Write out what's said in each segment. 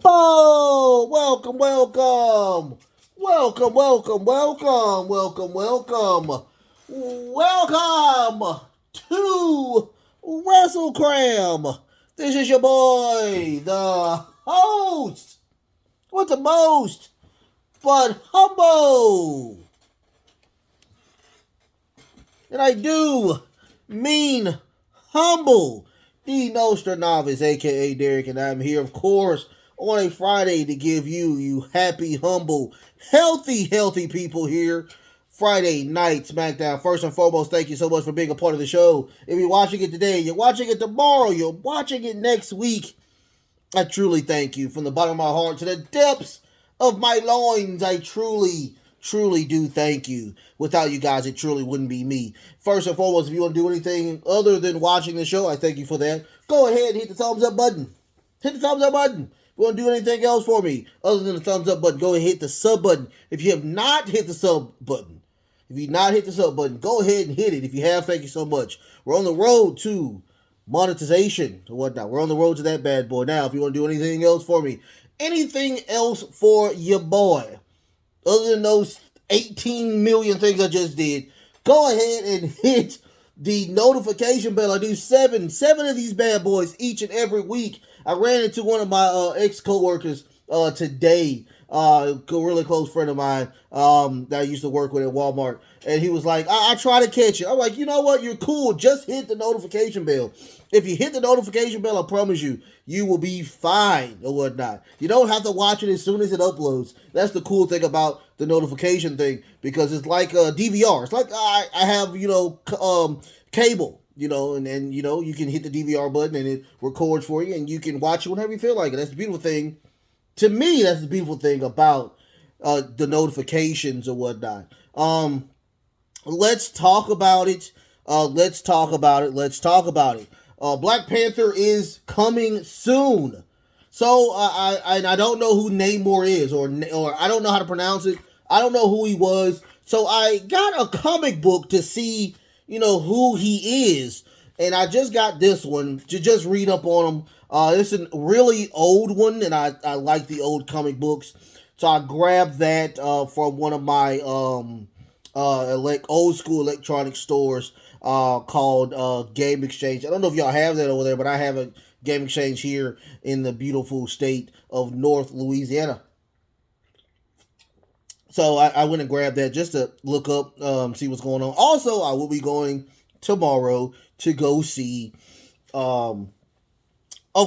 Humble! Welcome to WrestleCram. This is your boy, the host with the most, but humble. And I do mean humble. The Nostra Novice, aka Derek, and I'm here, of course, on a Friday to give you happy, humble, healthy people here. Friday night Smackdown. First and foremost, thank you so much for being a part of the show. If you're watching it today, you're watching it tomorrow, you're watching it next week, I truly thank you from the bottom of my heart to the depths of my loins. I truly do thank you. Without you guys, it truly wouldn't be me. First and foremost, if you want to do anything other than watching the show, I thank you for that. Go ahead and hit the thumbs up button. Hit the thumbs up button. If you want to do anything else for me other than the thumbs up button, go ahead and hit the sub button. If you have not hit the sub button, go ahead and hit it. If you have, thank you so much. We're on the road to monetization or whatnot. We're on the road to that bad boy. Now, if you want to do anything else for me, anything else for your boy, other than those 18 million things I just did, go ahead and hit the notification bell. I do seven of these bad boys each and every week. I ran into one of my ex-coworkers today, a really close friend of mine that I used to work with at Walmart, and he was like, I try to catch it. I'm like, you know what? You're cool. Just hit the notification bell. If you hit the notification bell, I promise you, you will be fine or whatnot. You don't have to watch it as soon as it uploads. That's the cool thing about the notification thing, because it's like a DVR. It's like I have, cable, and you can hit the DVR button and it records for you and you can watch it whenever you feel like it. That's the beautiful thing. To me, that's the beautiful thing about the notifications or whatnot. Let's talk about it. Black Panther is coming soon. So I don't know who Namor is, or I don't know how to pronounce it. I don't know who he was. So I got a comic book to see, who he is. And I just got this one to just read up on him. It's a really old one, and I like the old comic books. So I grabbed that from one of my old school electronic stores called Game Exchange. I don't know if y'all have that over there, but I have a Game Exchange here in the beautiful state of North Louisiana. So I went and grabbed that just to look up, see what's going on. Also, I will be going tomorrow to go see, of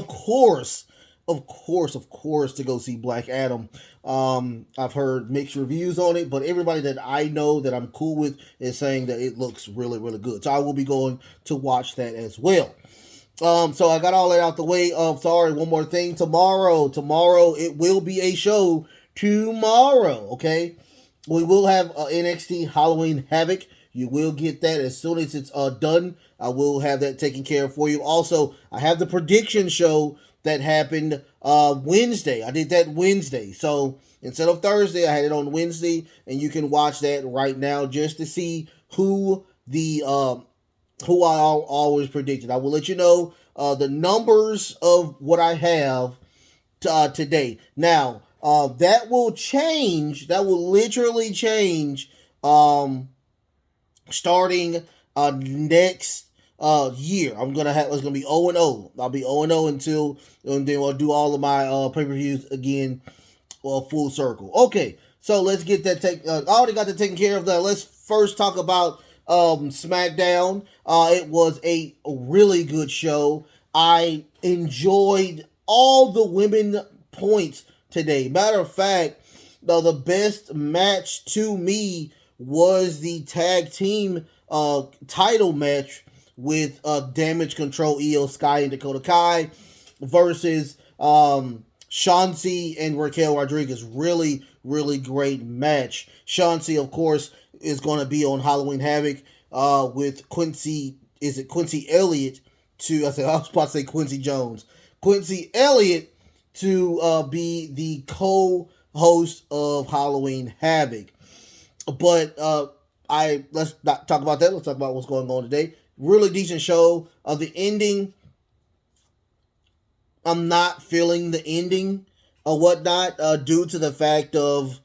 course, to go see Black Adam. I've heard mixed reviews on it, but everybody that I know that I'm cool with is saying that it looks really, really good. So I will be going to watch that as well. So I got all that out the way. Sorry, one more thing. Tomorrow, it will be a show tomorrow, okay? We will have NXT Halloween Havoc. You will get that as soon as it's done. I will have that taken care of for you. Also, I have the prediction show that happened Wednesday. I did that Wednesday. So instead of Thursday, I had it on Wednesday, and you can watch that right now just to see who I always predicted. I will let you know the numbers of what I have today. Now, that will change. That will literally change starting next year. It's gonna be 0-0. I'll be 0-0 and then I'll do all of my pay-per-views again, full circle. Okay, so let's get that I already got that taken care of. That. Let's first talk about Smackdown. It was a really good show. I enjoyed all the women points today. Matter of fact, the best match to me was the tag team title match with Damage Control, Io Sky and Dakota Kai versus Chauncey and Raquel Rodriguez. Really, really great match. Chauncey, of course, is going to be on Halloween Havoc with Quincy. Is it Quincy Elliott? I was about to say Quincy Jones. Quincy Elliott to be the co-host of Halloween Havoc. But let's not talk about that. Let's talk about what's going on today. Really decent show. The ending, I'm not feeling the ending. or whatnot, due to the fact of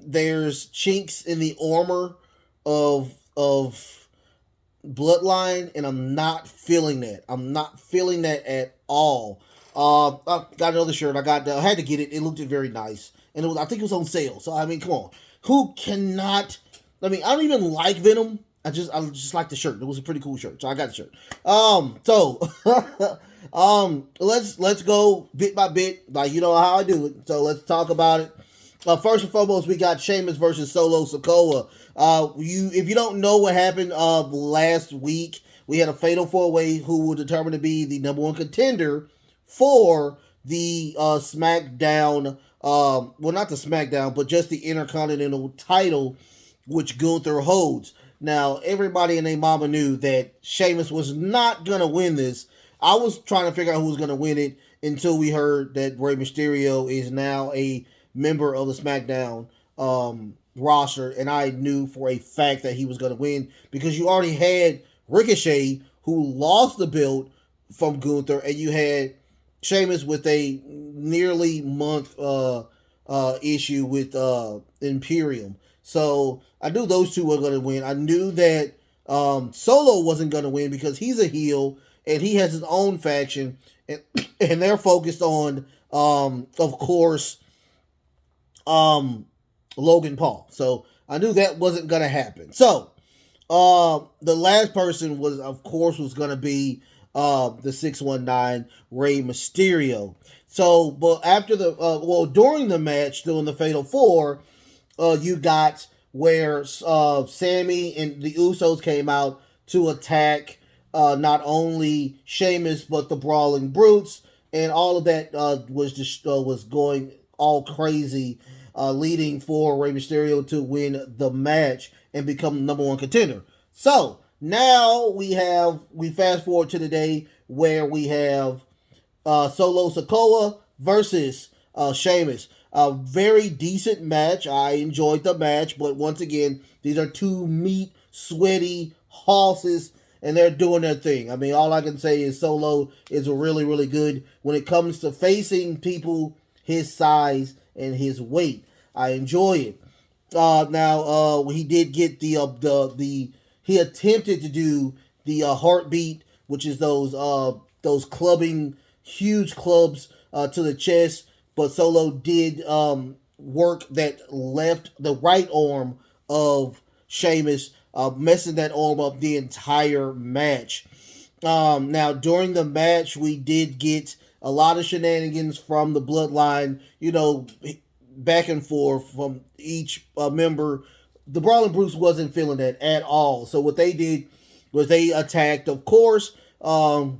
there's chinks in the armor of Bloodline, and I'm not feeling that. I'm not feeling that at all. I got another shirt. I had to get it. It looked very nice, and I think it was on sale. So I mean, come on, who cannot? I mean, I don't even like Venom. I just like the shirt. It was a pretty cool shirt, so I got the shirt. So let's go bit by bit, like you know how I do it. So let's talk about it. First and foremost, we got Sheamus versus Solo Sakoa. If you don't know what happened last week, we had a fatal four-way who will determine to be the number one contender for the SmackDown. Well, not the SmackDown, but just the Intercontinental title, which Gunther holds. Now, everybody and their mama knew that Sheamus was not gonna win this. I was trying to figure out who was gonna win it until we heard that Rey Mysterio is now a member of the SmackDown roster, and I knew for a fact that he was going to win because you already had Ricochet, who lost the belt from Gunther, and you had Sheamus with a nearly month issue with Imperium. So I knew those two were going to win. I knew that Solo wasn't going to win because he's a heel and he has his own faction, and they're focused on, of course, Logan Paul. So I knew that wasn't gonna happen. So the last person was gonna be the 619 Rey Mysterio. So, but after during the match, during the Fatal Four, you got where Sammy and the Usos came out to attack not only Sheamus but the Brawling Brutes, and all of that was going all crazy, leading for Rey Mysterio to win the match and become the number one contender. So now we fast forward to the day where we have Solo Sakoa versus Sheamus. A very decent match. I enjoyed the match, but once again, these are two meat, sweaty horses, and they're doing their thing. I mean, all I can say is Solo is really, really good when it comes to facing people his size and his weight. I enjoy it. Now he did get he attempted to do the heartbeat, which is those clubbing huge clubs to the chest, but Solo did work the right arm of Sheamus, messing that arm up the entire match. Now during the match, we did get a lot of shenanigans from the Bloodline, back and forth from each member. The Brawling Brutes wasn't feeling that at all. So what they did was they attacked. Of course, the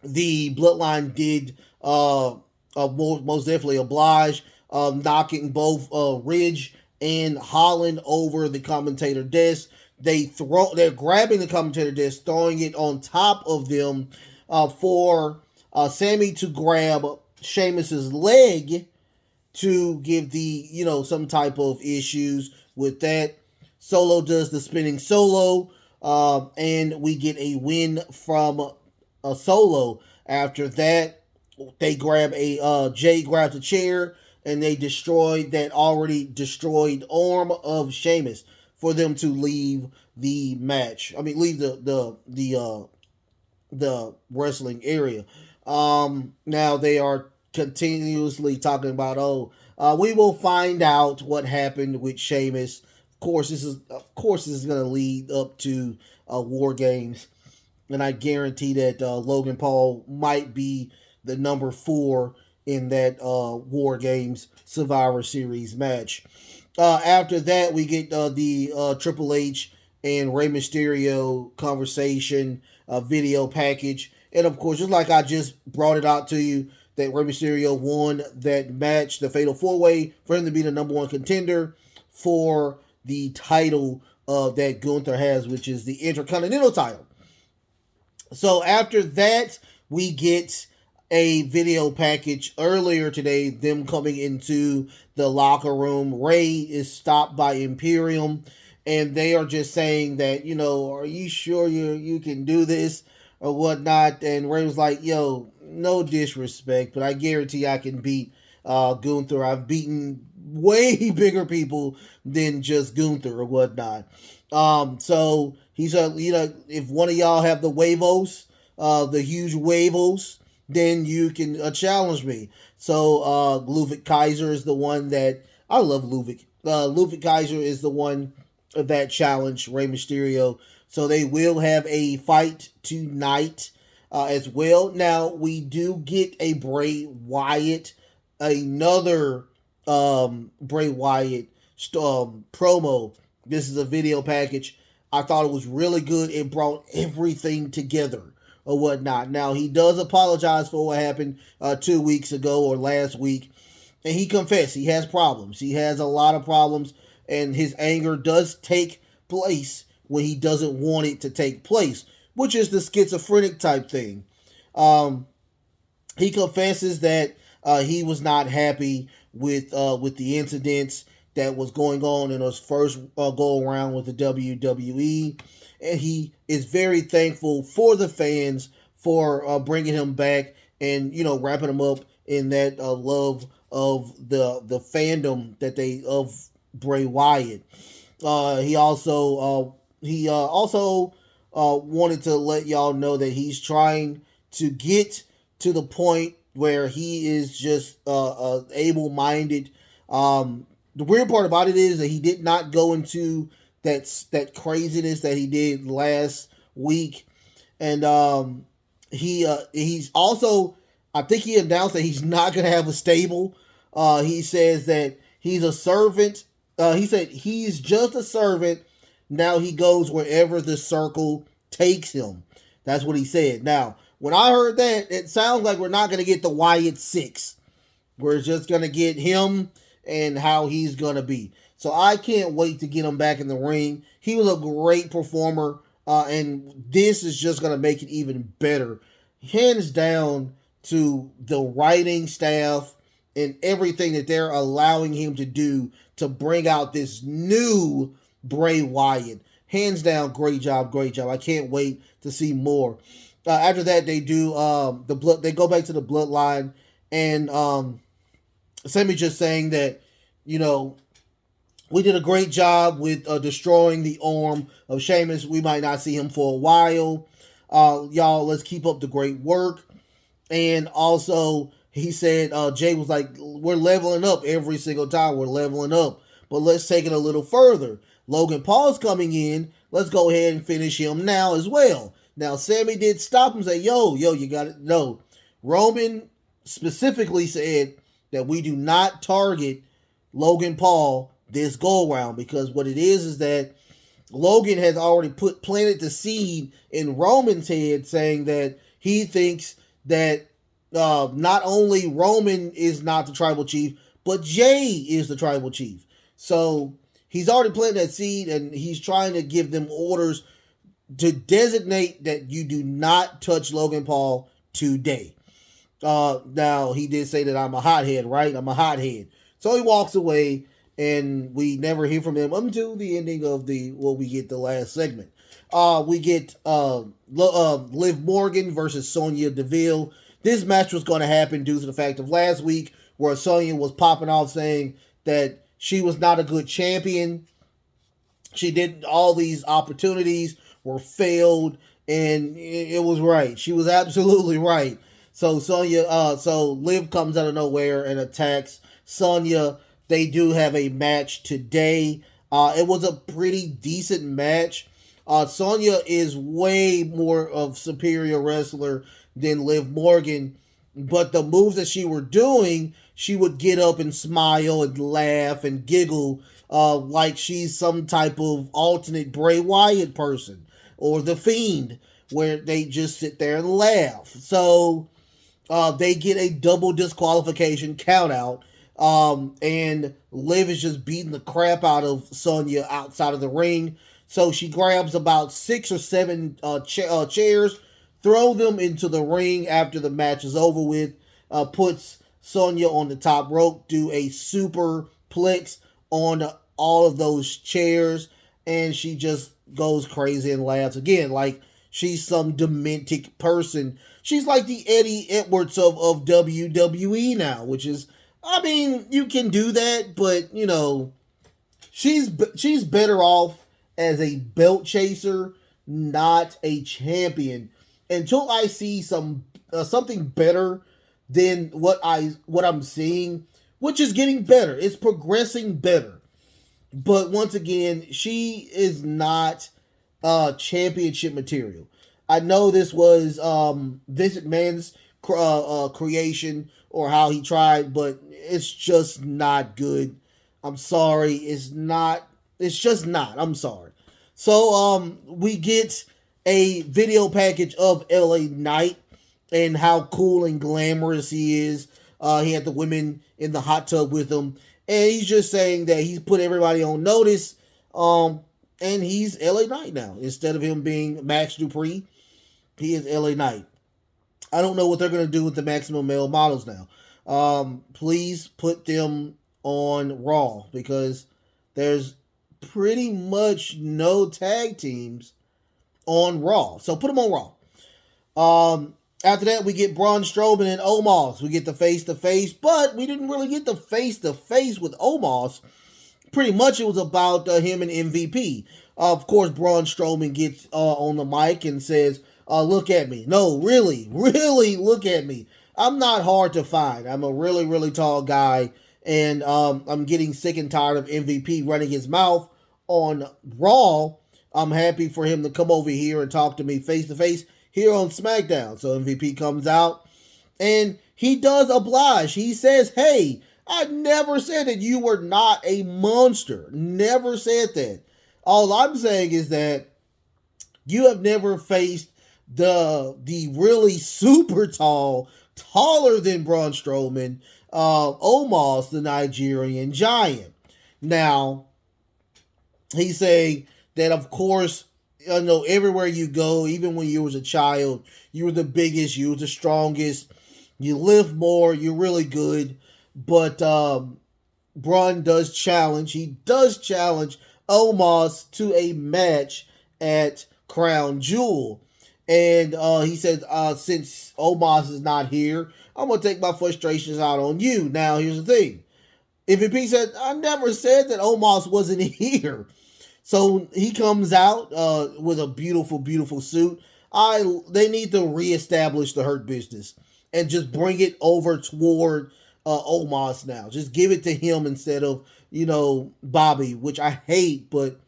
Bloodline did most definitely oblige, knocking both Ridge and Holland over the commentator desk. They're grabbing the commentator desk, throwing it on top of them for Sammy to grab Sheamus's leg to give some type of issues with that. Solo does the spinning solo, and we get a win from a Solo. After that, they grab Jay grabs a chair and they destroy that already destroyed arm of Sheamus for them to leave the match. I mean, leave the wrestling area. Now they are continuously talking about, we will find out what happened with Sheamus. Of course, this is going to lead up to War Games, and I guarantee that Logan Paul might be the number 4 in that War Games Survivor Series match. After that, we get the Triple H and Rey Mysterio conversation video package. And of course, just like I just brought it out to you, that Rey Mysterio won that match, the Fatal 4-Way, for him to be the number 1 contender for the title that Gunther has, which is the Intercontinental title. So after that, we get a video package earlier today, them coming into the locker room. Rey is stopped by Imperium, and they are just saying that, are you sure you can do this? or whatnot. And Ray was like, yo, no disrespect, but I guarantee I can beat Gunther. I've beaten way bigger people than just Gunther or whatnot. So he's if one of y'all have the huevos, the huge huevos, then you can challenge me. So Ludwig Kaiser is the one that I love. Ludwig Kaiser is the one that challenged Rey Mysterio. So they will have a fight tonight as well. Now we do get a Bray Wyatt, another Bray Wyatt promo. This is a video package. I thought it was really good. It brought everything together or whatnot. Now he does apologize for what happened 2 weeks ago or last week, and he confessed he has problems. He has a lot of problems, and his anger does take place when he doesn't want it to take place, which is the schizophrenic type thing. He confesses that he was not happy with the incidents that was going on in his first go around with the WWE, and he is very thankful for the fans for bringing him back and wrapping him up in that love of the fandom that they of Bray Wyatt. He also wanted to let y'all know that he's trying to get to the point where he is just able-minded. The weird part about it is that he did not go into that craziness that he did last week, and he's also, I think he announced that he's not going to have a stable. He says that he's a servant. He said he's just a servant. Now he goes wherever the circle takes him. That's what he said. Now, when I heard that, it sounds like we're not going to get the Wyatt 6. We're just going to get him and how he's going to be. So I can't wait to get him back in the ring. He was a great performer, and this is just going to make it even better. Hands down to the writing staff and everything that they're allowing him to do to bring out this new Bray Wyatt. Hands down, great job, great job. I can't wait to see more. After that, they do the blood. They go back to the bloodline, and Sammy just saying that, we did a great job with destroying the arm of Sheamus. We might not see him for a while. Y'all, let's keep up the great work. And also, he said, Jay was like, we're leveling up every single time. We're leveling up. But let's take it a little further. Logan Paul's coming in. Let's go ahead and finish him now as well. Now, Sammy did stop him and say, yo, you got it. No. Roman specifically said that we do not target Logan Paul this go around, because what it is that Logan has already planted the seed in Roman's head, saying that he thinks that not only Roman is not the tribal chief, but Jay is the tribal chief. So he's already planted that seed, and he's trying to give them orders to designate that you do not touch Logan Paul today. Now, he did say that I'm a hothead, right? I'm a hothead. So he walks away, and we never hear from him until the ending of we get the last segment. We get Liv Morgan versus Sonya Deville. This match was going to happen due to the fact of last week where Sonya was popping off saying that she was not a good champion. She did all these opportunities were failed, and it was right. She was absolutely right. So Liv comes out of nowhere and attacks Sonya. They do have a match today. It was a pretty decent match. Sonya is way more of superior wrestler than Liv Morgan, but the moves that she were doing, she would get up and smile and laugh and giggle like she's some type of alternate Bray Wyatt person or The Fiend, where they just sit there and laugh. So they get a double disqualification count out. And Liv is just beating the crap out of Sonya outside of the ring. So she grabs about 6 or 7 chairs, throw them into the ring after the match is over with, puts Sonya on the top rope, do a superplex on all of those chairs, and she just goes crazy and laughs again. Like, she's some demented person. She's like the Eddie Edwards of WWE now, which is, I mean, you can do that, but you know, she's better off as a belt chaser, not a champion. Until I see something better than what I'm seeing, which is getting better. It's progressing better. But once again, she is not championship material. I know this was Vince McMahon's creation or how he tried, but it's just not good. I'm sorry, it's not. It's just not. I'm sorry. So we get a video package of LA Knight and how cool and glamorous he is. He had the women in the hot tub with him, and he's just saying that he's put everybody on notice. And he's LA Knight now. Instead of him being Max Dupree, he is LA Knight. I don't know what they're going to do with the Maximum Male models now. Please put them on Raw, because there's pretty much no tag teams on Raw. So put them on Raw. After that, we get Braun Strowman and Omos. We get the face-to-face, but we didn't really get the face-to-face with Omos. Pretty much it was about him and MVP. Of course, Braun Strowman gets on the mic and says, look at me. No, really, really look at me. I'm not hard to find. I'm a really, really tall guy, and I'm getting sick and tired of MVP running his mouth on Raw. I'm happy for him to come over here and talk to me face-to-face here on Smackdown. So MVP comes out, and he does oblige. He says, hey, I never said that you were not a monster. Never said that. All I'm saying is that you have never faced the really super tall, taller than Braun Strowman, Omos, the Nigerian giant. Now, he's saying that, of course, you know, everywhere you go, even when you was a child, you were the biggest, you were the strongest, you live more, you're really good. But Braun does challenge. He does challenge Omos to a match at Crown Jewel. And he said, since Omos is not here, I'm going to take my frustrations out on you. Now, here's the thing. MVP said, I never said that Omos wasn't here. So he comes out with a beautiful, beautiful suit. They need to reestablish the Hurt Business and just bring it over toward Omos now. Just give it to him instead of, you know, Bobby, which I hate, but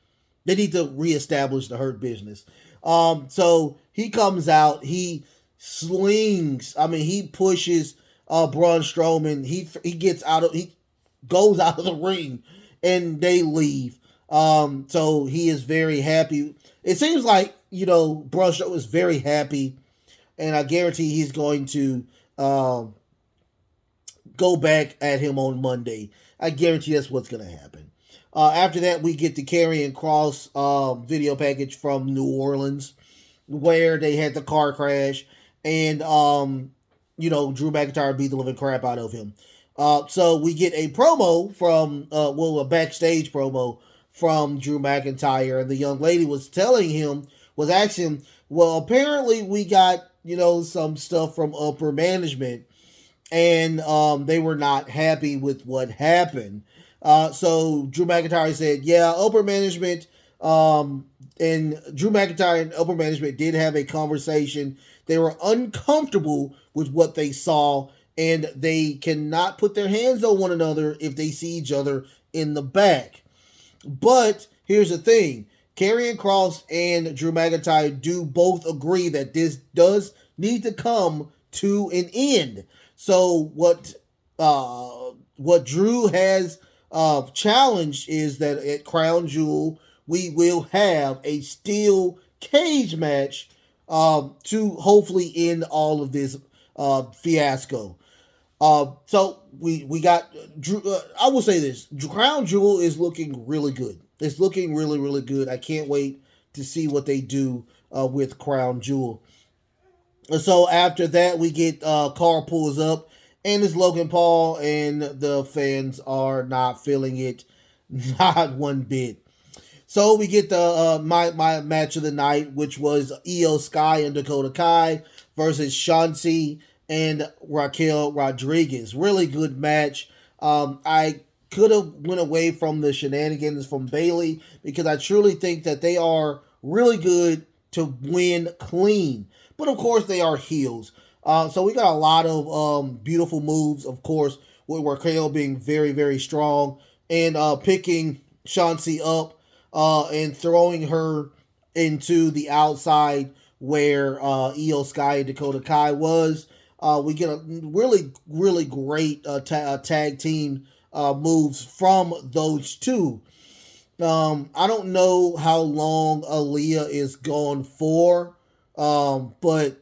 they need to reestablish the Hurt Business. So he comes out, he slings, he pushes Braun Strowman. He goes out of the ring, and they leave. So he is very happy. It seems like, you know, Braun Strowman is very happy, and I guarantee he's going to go back at him on Monday. I guarantee that's what's going to happen. After that, we get the Karrion Kross video package from New Orleans, where they had the car crash, and you know, Drew McIntyre beat the living crap out of him. So we get a promo from a backstage promo from Drew McIntyre, and the young lady was asking him, well, apparently we got, you know, some stuff from upper management, and they were not happy with what happened. So Drew McIntyre said, yeah, upper management, and Drew McIntyre and upper management did have a conversation. They were uncomfortable with what they saw, and they cannot put their hands on one another if they see each other in the back. But here's the thing. Karrion Kross and Drew McIntyre do both agree that this does need to come to an end. So what Drew has challenged is that at Crown Jewel, we will have a steel cage match to hopefully end all of this fiasco. So we got Drew. I will say this: Crown Jewel is looking really good. It's looking really, really good. I can't wait to see what they do with Crown Jewel. So after that, we get Carl pulls up, and it's Logan Paul, and the fans are not feeling it, not one bit. So we get the my match of the night, which was Io Sky and Dakota Kai versus Shanti and Raquel Rodriguez. Really good match. I could have went away from the shenanigans from Bailey because I truly think that they are really good to win clean. But of course, they are heels. So we got a lot of beautiful moves, of course, with Raquel being very, very strong and picking Shanti up and throwing her into the outside where Io Sky and Dakota Kai was. We get a really, really great tag team moves from those two. I don't know how long Aaliyah is gone for, but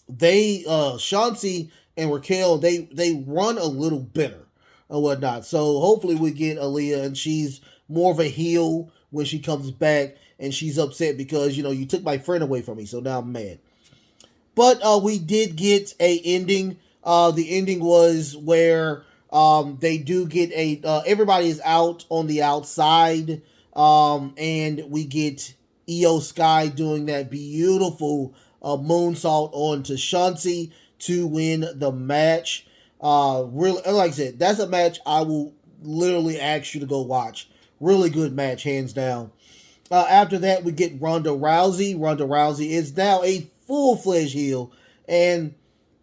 they Shanti and Raquel they run a little better and whatnot. So hopefully we get Aaliyah and she's more of a heel when she comes back and she's upset because you took my friend away from me, so now I'm mad. But we did get a ending. The ending was where they do get everybody is out on the outside, and we get Io Sky doing that beautiful moonsault onto Shanti to win the match. Really, like I said, that's a match I will literally ask you to go watch. Really good match, hands down. After that, we get Ronda Rousey. Ronda Rousey is now a full-fledged heel, and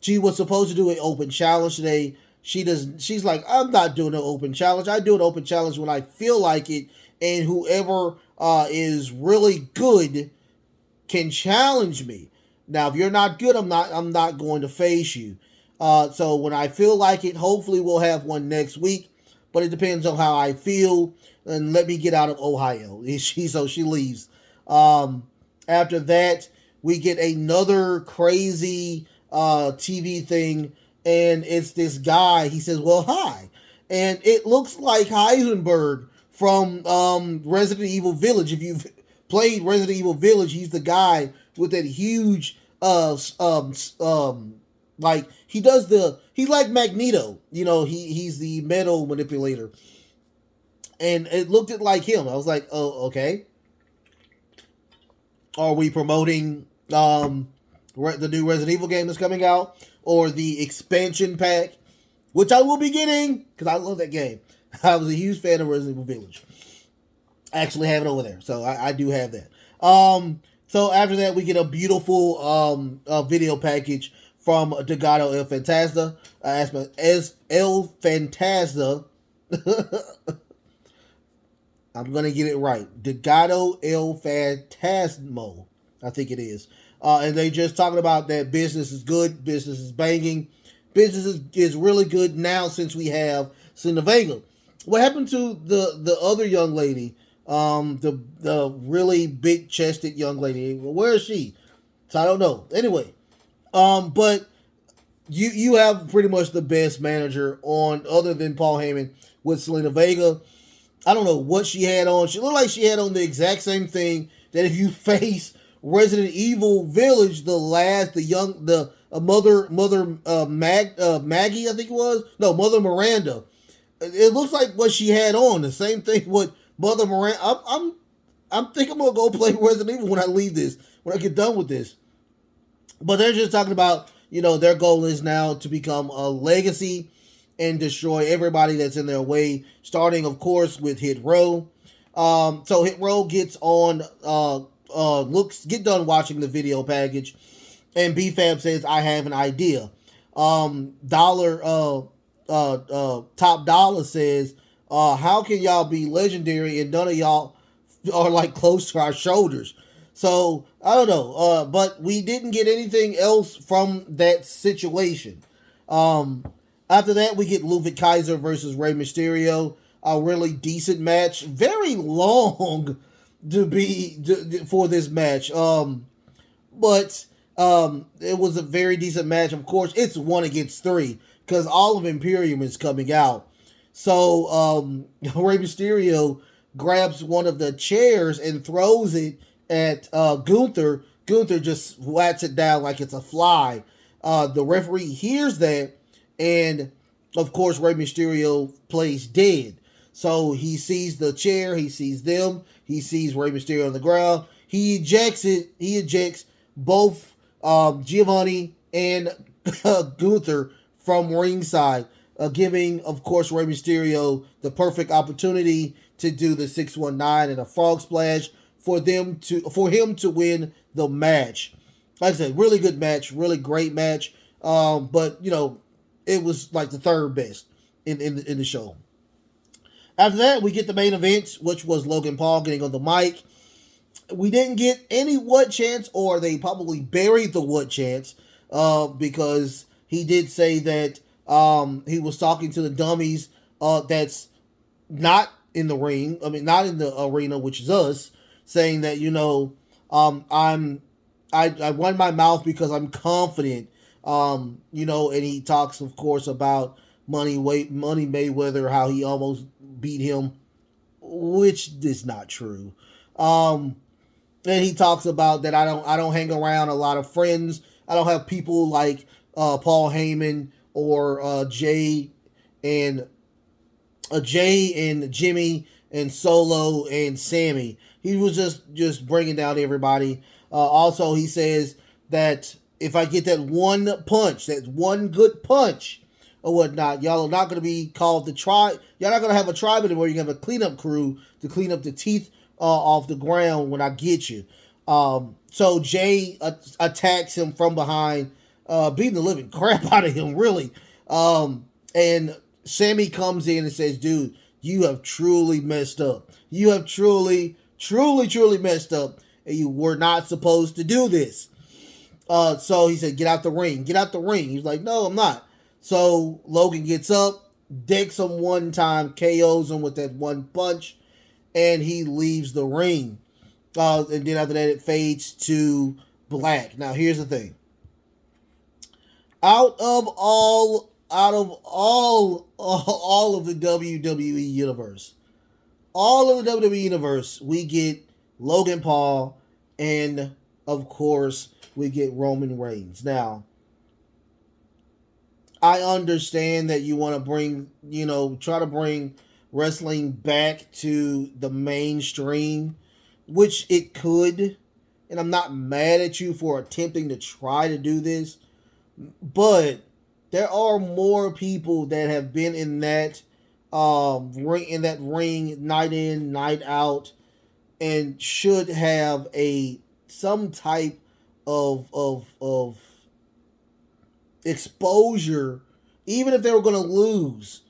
she was supposed to do an open challenge today. She's like, I'm not doing an open challenge. I do an open challenge when I feel like it, and whoever is really good can challenge me. Now, if you're not good, I'm not going to face you. So when I feel like it, hopefully we'll have one next week, but it depends on how I feel. And let me get out of Ohio. So she leaves. After that, we get another crazy TV thing, and it's this guy. He says, well, hi. And it looks like Heisenberg from Resident Evil Village. If you've played Resident Evil Village, he's the guy with that huge, like, he's like Magneto. He's the metal manipulator. And it looked like him. I was like, oh, okay. Are we promoting the new Resident Evil game that's coming out? Or the expansion pack? Which I will be getting, because I love that game. I was a huge fan of Resident Evil Village. I actually have it over there. So I do have that. So after that, we get a beautiful video package from Legado El Fantasma. El Fantasma. I'm going to get it right. Legado El Fantasmo, I think it is. And they just talking about that business is good, business is banging. Business is really good now since we have Selena Vega. What happened to the other young lady? The really big-chested young lady. Where is she? So I don't know. Anyway, but you have pretty much the best manager on, other than Paul Heyman, with Selena Vega. I don't know what she had on. She looked like she had on the exact same thing that if you face Resident Evil Village, Maggie, I think it was. No, Mother Miranda. It looks like what she had on. The same thing with Mother Miranda. I'm thinking I'm gonna go play Resident Evil when I leave this, when I get done with this. But they're just talking about, their goal is now to become a legacy and destroy everybody that's in their way, starting, of course, with Hit Row. So Hit Row gets on, get done watching the video package, and BFAB says, I have an idea. Top Dollar says, how can y'all be legendary and none of y'all are like close to our shoulders? So, I don't know, but we didn't get anything else from that situation. After that, we get Ludwig Kaiser versus Rey Mysterio. A really decent match. Very long for this match. But it was a very decent match. Of course, it's 1 against 3 because all of Imperium is coming out. So Rey Mysterio grabs one of the chairs and throws it at Gunther. Gunther just whacks it down like it's a fly. The referee hears that, and of course Rey Mysterio plays dead. So he sees the chair, he sees them, he sees Rey Mysterio on the ground. He ejects it. He ejects both Giovanni and Gunther from ringside, giving, of course, Rey Mysterio the perfect opportunity to do the 619 and a frog splash for him to win the match. Like I said, really good match, really great match. But it was like the third best in the show. After that, we get the main event, which was Logan Paul getting on the mic. We didn't get any what chance, or they probably buried the what chance, because he did say that he was talking to the dummies that's not in the ring. I mean, not in the arena, which is us, saying that I won my mouth because I'm confident. And he talks, of course, about Money Mayweather, how he almost beat him, which is not true. And he talks about that I don't hang around a lot of friends. I don't have people like Paul Heyman or Jay and Jimmy and Solo and Sammy. He was just bringing down everybody. Also, he says that if I get that one punch, that one good punch or whatnot, y'all are not going to be called the tribe. Y'all not going to have a tribe anymore. You have a cleanup crew to clean up the teeth off the ground when I get you. So Jay attacks him from behind, beating the living crap out of him, really. And Sammy comes in and says, dude, you have truly messed up. You have truly messed up, and you were not supposed to do this. So he said, get out the ring. Get out the ring. He's like, no, I'm not. So Logan gets up, decks him one time, KOs him with that one punch, and he leaves the ring. And then after that, it fades to black. Now, here's the thing. Out of all of the WWE universe, we get Logan Paul, and of course, we get Roman Reigns. Now, I understand that you want to try to bring wrestling back to the mainstream, which it could, and I'm not mad at you for attempting to try to do this, but there are more people that have been in that ring night in, night out, and should have some type of exposure, even if they were going to lose,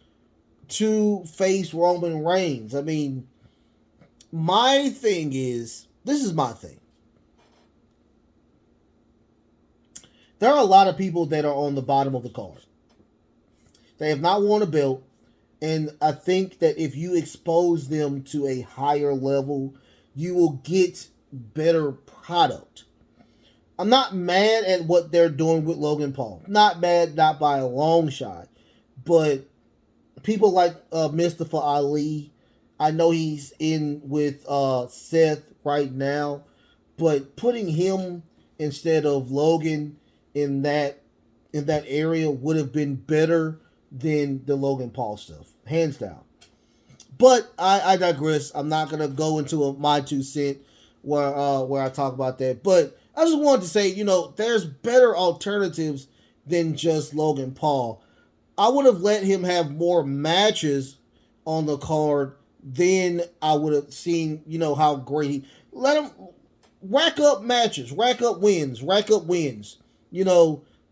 to face Roman Reigns. I mean, my thing is, this is my thing. There are a lot of people that are on the bottom of the card. They have not won a belt, and I think that if you expose them to a higher level, you will get better product. I'm not mad at what they're doing with Logan Paul. Not mad, not by a long shot. But people like Mustafa Ali, I know he's in with Seth right now, but putting him instead of Logan in that area would have been better than the Logan Paul stuff, hands down. But I digress. I'm not gonna go into my 2 cents where I talk about that. But I just wanted to say, there's better alternatives than just Logan Paul. I would have let him have more matches on the card, then I would have seen, how great he... Let him rack up matches, rack up wins. That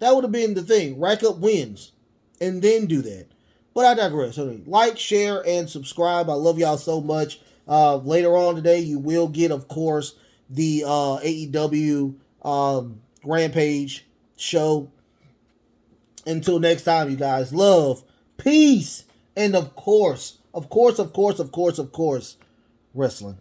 would have been the thing. Rack up wins. And then do that. But I digress. Like, share, and subscribe. I love y'all so much. Later on today, you will get, of course, the AEW Rampage show. Until next time, you guys. Love, peace, and of course, wrestling.